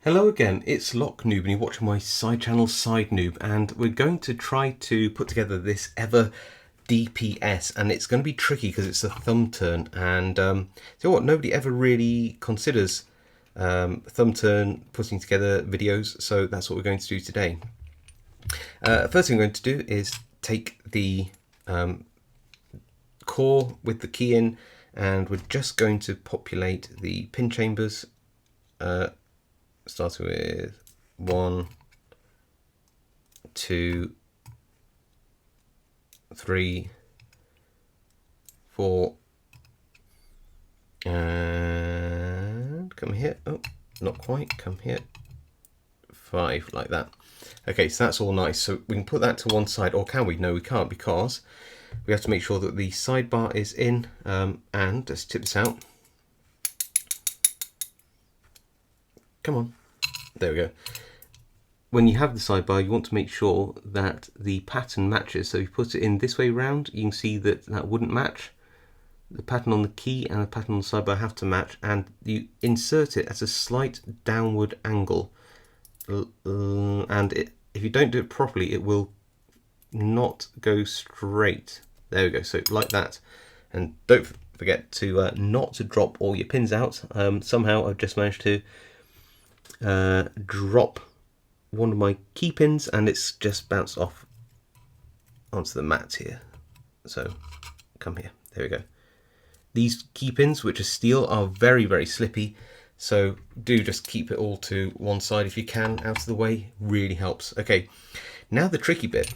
Hello again, it's Lock Noob and you're watching my side channel Side Noob, and we're going to try to put together this EVVA DPS, and it's going to be tricky because it's a thumb turn, and you know what, nobody ever really considers thumb turn putting together videos, so that's what we're going to do today. First thing I'm going to do is take the core with the key in, and we're just going to populate the pin chambers, starting with 1, 2, 3, 4, and come here. Oh, not quite. Come here. 5, like that. Okay, so that's all nice. So we can put that to one side, or can we? No, we can't, because we have to make sure that the sidebar is in. And let's tip this out. Come on. There we go. When you have the sidebar, you want to make sure that the pattern matches. So if you put it in this way round, you can see that that wouldn't match. The pattern on the key and the pattern on the sidebar have to match, and you insert it at a slight downward angle. And if you don't do it properly, it will not go straight. There we go, so like that. And don't forget to not to drop all your pins out. Somehow I've just managed to drop one of my key pins and it's just bounced off onto the mat here. So come here, there we go. These key pins, which are steel, are very, very slippy, so do just keep it all to one side if you can, out of the way. Really helps. Okay, now the tricky bit.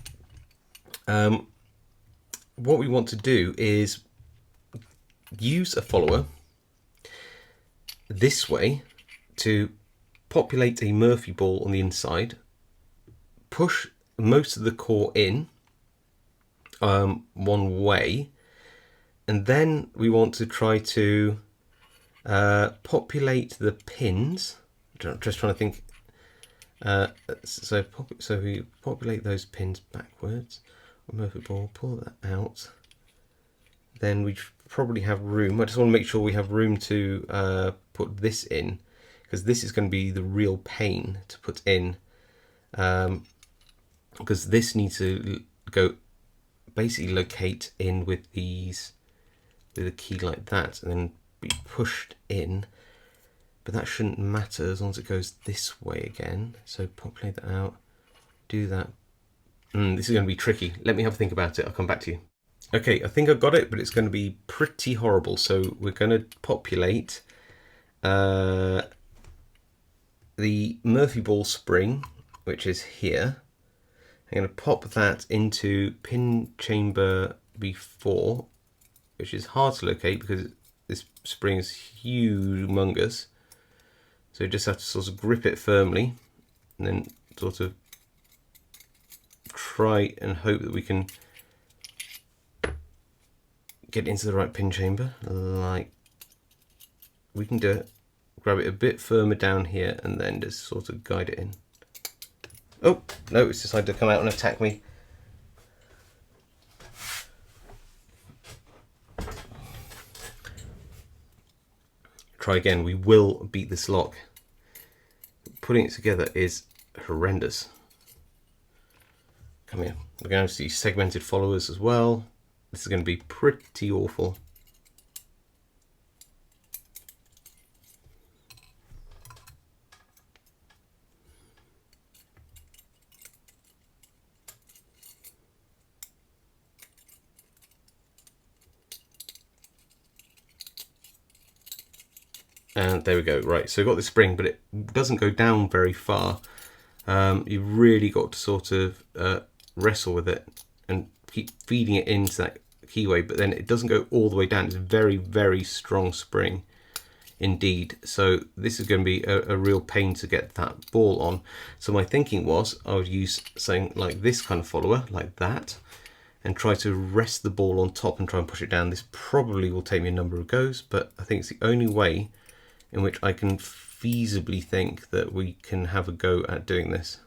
What we want to do is use a follower this way to populate a Murphy ball on the inside, push most of the core in one way, and then we want to try to populate the pins. I'm just trying to think. So we populate those pins backwards. Murphy ball, pull that out. Then we probably have room. I just want to make sure we have room to put this in, because this is going to be the real pain to put in, because this needs to go basically locate in with these, with a key like that, and then be pushed in. But that shouldn't matter as long as it goes this way again. So populate that out, do that. This is going to be tricky. Let me have a think about it. I'll come back to you. Okay, I think I got it, but it's going to be pretty horrible. So we're going to populate the Murphy ball spring, which is here. I'm going to pop that into pin chamber B4, which is hard to locate because this spring is humongous. So you just have to sort of grip it firmly and then sort of try and hope that we can get into the right pin chamber. Like, we can do it. Grab it a bit firmer down here and then just sort of guide it in. Oh, no, it's decided to come out and attack me. Try again. We will beat this lock. Putting it together is horrendous. Come here. We're going to see segmented followers as well. This is going to be pretty awful. And there we go. Right, so we've got the spring, but it doesn't go down very far. You've really got to sort of wrestle with it and keep feeding it into that keyway, but then it doesn't go all the way down. It's a very, very strong spring indeed. So this is going to be a real pain to get that ball on. So my thinking was I would use something like this kind of follower, like that, and try to rest the ball on top and try and push it down. This probably will take me a number of goes, but I think it's the only way in which I can feasibly think that we can have a go at doing this.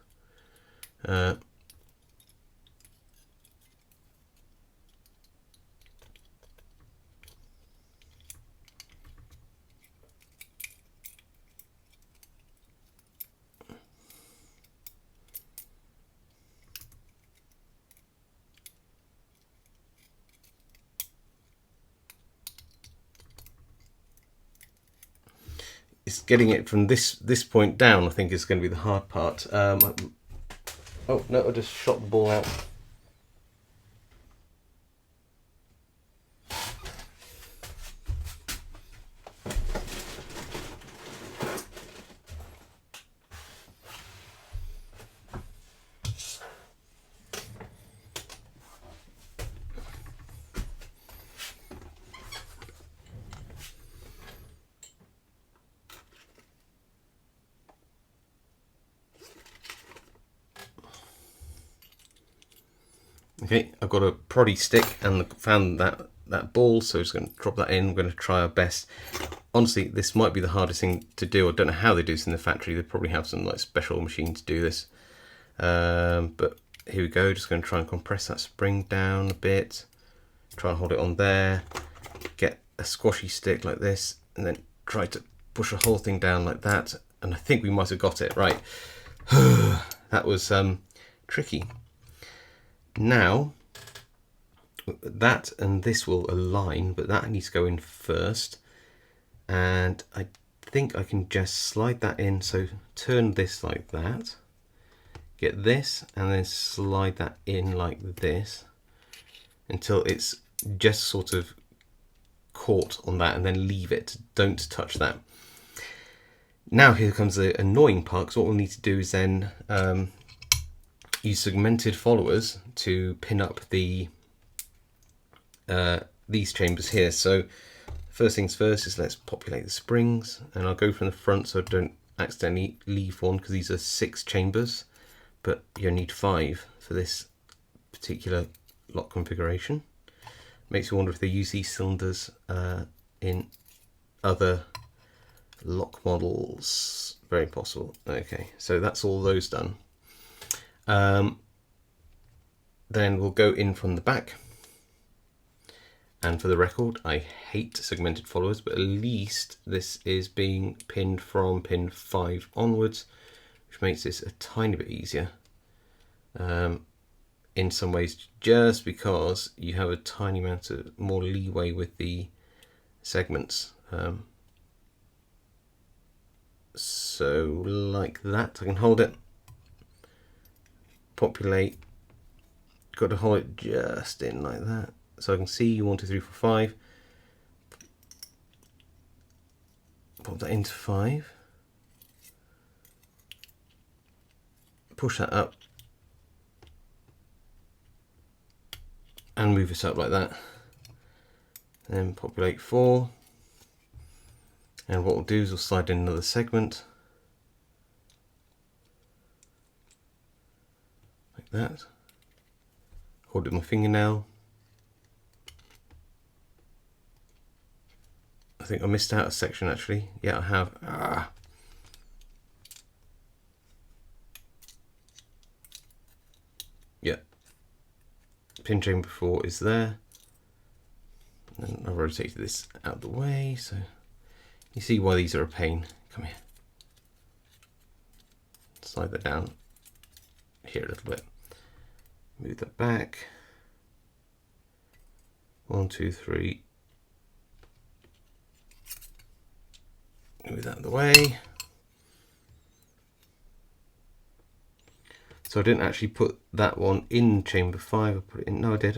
it's getting it from this point down, I think, is going to be the hard part. Oh no, I just shot the ball out. Okay, I've got a proddy stick and found that ball, so I'm just going to drop that in. We're going to try our best. Honestly, this might be the hardest thing to do. I don't know how they do this in the factory. They probably have some like special machine to do this. But here we go. Just going to try and compress that spring down a bit. Try and hold it on there. Get a squashy stick like this, and then try to push the whole thing down like that. And I think we might have got it right. That was tricky. Now, that and this will align, but that needs to go in first. And I think I can just slide that in. So turn this like that, get this, and then slide that in like this until it's just sort of caught on that, and then leave it. Don't touch that. Now here comes the annoying part, because what we'll need to do is then use segmented followers to pin up the these chambers here. So first things first is let's populate the springs, and I'll go from the front so I don't accidentally leave one, because these are 6 chambers, but you need 5 for this particular lock configuration. Makes you wonder if they use these cylinders in other lock models. Very possible. Okay, so that's all those done. Then we'll go in from the back. And for the record, I hate segmented followers, but at least this is being pinned from pin 5 onwards, which makes this a tiny bit easier. In some ways, just because you have a tiny amount of more leeway with the segments. So like that, I can hold it, populate, got to hold it just in like that. So I can see 1, 2, 3, 4, 5. Pop that into 5. Push that up. And move this up like that. Then populate 4. And what we'll do is we'll slide in another segment. Like that. Hold it with my fingernail. I think I missed out a section actually. Yeah, I have. Yeah. Pin chamber 4 is there. And I've rotated this out of the way, so you see why these are a pain. Come here. Slide that down here a little bit. Move that back. 1, 2, 3. Move that out of the way. So I didn't actually put that one in chamber 5. I put it in. No, I did.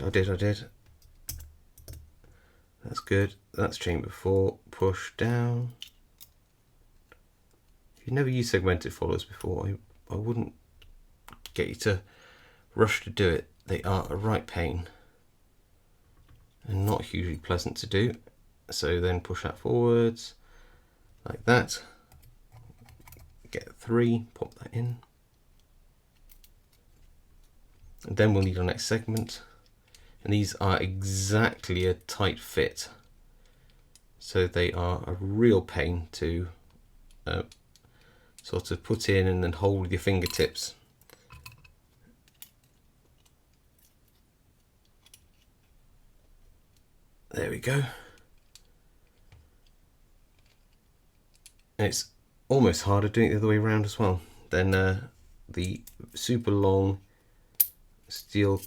That's good. That's chamber 4. Push down. If you've never used segmented followers before, I wouldn't get you to rush to do it. They are a right pain and not hugely pleasant to do. So then push that forwards like that. Get 3. Pop that in. And then we'll need our next segment, and these are exactly a tight fit, so they are a real pain to sort of put in and then hold with your fingertips. There we go. And it's almost harder doing it the other way around as well. Then the super long steel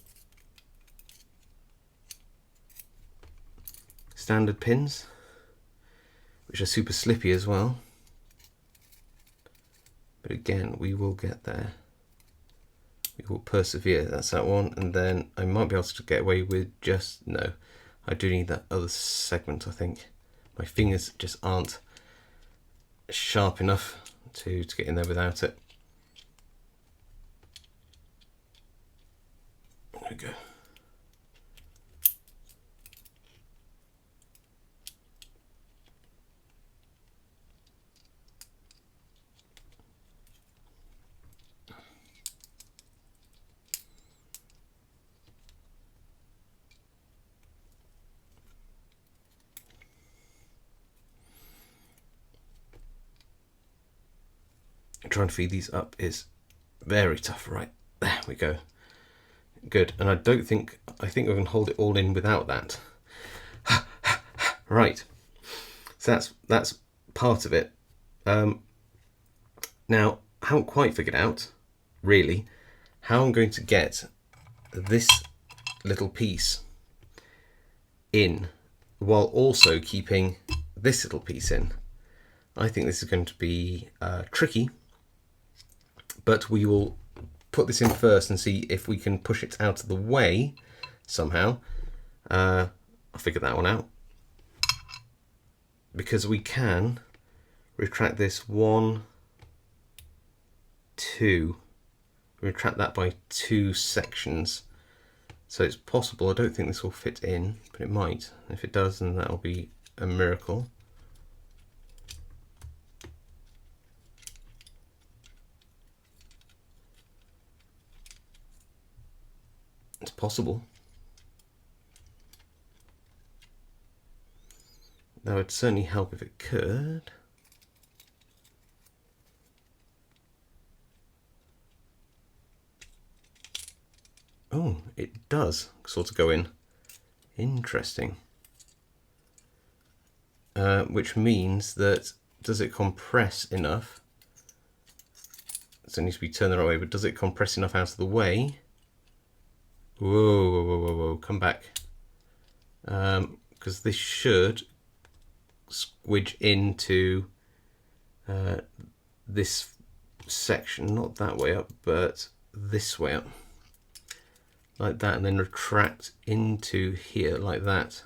standard pins, which are super slippy as well. But again, we will get there. We will persevere. That's that one. And then I might be able to get away with just... No, I do need that other segment, I think. My fingers just aren't sharp enough to get in there without it. There we go. Trying to feed these up is very tough. Right, there we go. Good. And I think I can hold it all in without that. Right, so that's part of it. Now I haven't quite figured out really how I'm going to get this little piece in while also keeping this little piece in. I think this is going to be tricky, but we will put this in first and see if we can push it out of the way somehow. I'll figure that one out. Because we can retract this 1, 2. Retract that by 2 sections. So it's possible. I don't think this will fit in, but it might. If it does, then that'll be a miracle. It's possible. That would certainly help if it could. Oh, it does sort of go in. Interesting. Which means that, does it compress enough? So it needs to be turned the right way, but does it compress enough out of the way? Whoa, whoa, whoa, whoa, whoa, come back. Because this should squidge into this section, not that way up, but this way up. Like that, and then retract into here like that.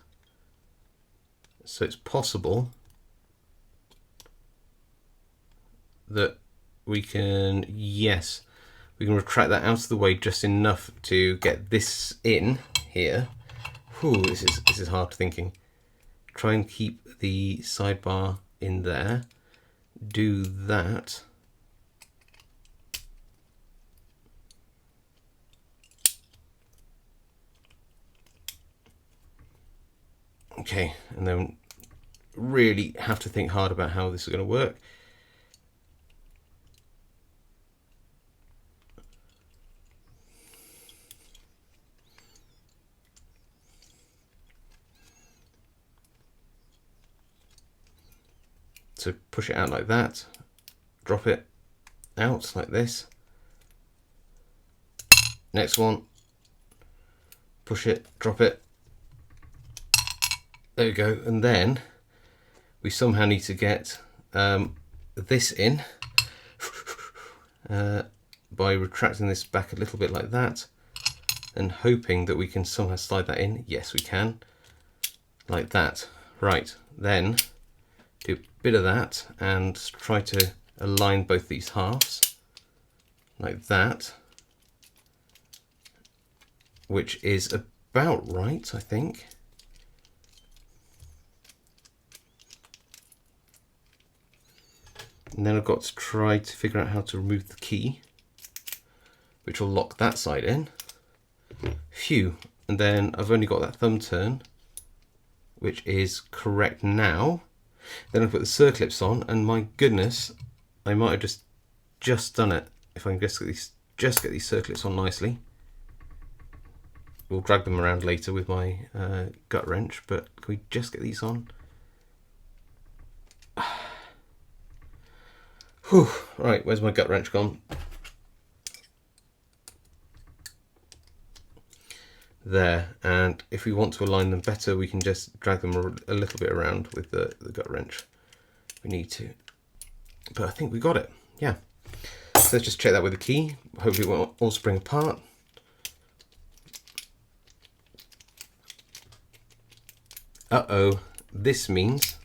So it's possible that we can, yes, we can retract that out of the way just enough to get this in here. Whew, this is hard thinking. Try and keep the sidebar in there. Do that. Okay, and then really have to think hard about how this is going to work. So push it out like that, drop it out like this. Next one, push it, drop it. There we go, and then we somehow need to get this in by retracting this back a little bit like that and hoping that we can somehow slide that in. Yes, we can, like that. Right, then do a bit of that and try to align both these halves like that, which is about right, I think. And then I've got to try to figure out how to remove the key, which will lock that side in. Phew. And then I've only got that thumb turn, which is correct now. Then I put the circlips on, and my goodness, I might have just done it. If I can just get these circlips on nicely. We'll drag them around later with my gut wrench, but can we just get these on? Whew. Right, where's my gut wrench gone? There, and if we want to align them better, we can just drag them a little bit around with the gut wrench. We need to, but I think we got it. Yeah. So let's just check that with the key. Hopefully it won't all spring apart. Uh-oh, this means,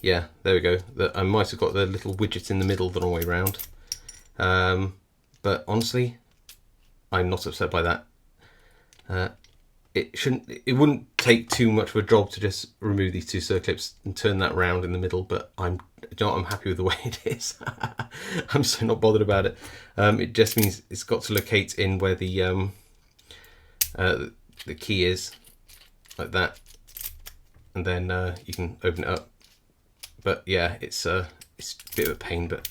yeah, there we go, that I might have got the little widgets in the middle the wrong way around. But honestly, I'm not upset by that. It wouldn't take too much of a job to just remove these two circlips and turn that round in the middle, but I'm happy with the way it is. I'm so not bothered about it. It just means it's got to locate in where the key is, like that, and then you can open it up. But yeah, it's a bit of a pain, but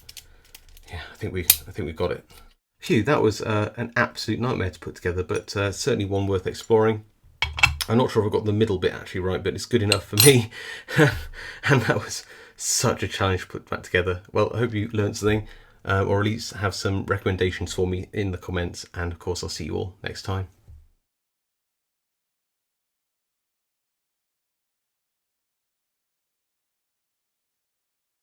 yeah, I think we got it. Phew, that was an absolute nightmare to put together, but certainly one worth exploring. I'm not sure if I got the middle bit actually right, but it's good enough for me. And that was such a challenge to put back together. Well, I hope you learned something, or at least have some recommendations for me in the comments. And of course, I'll see you all next time.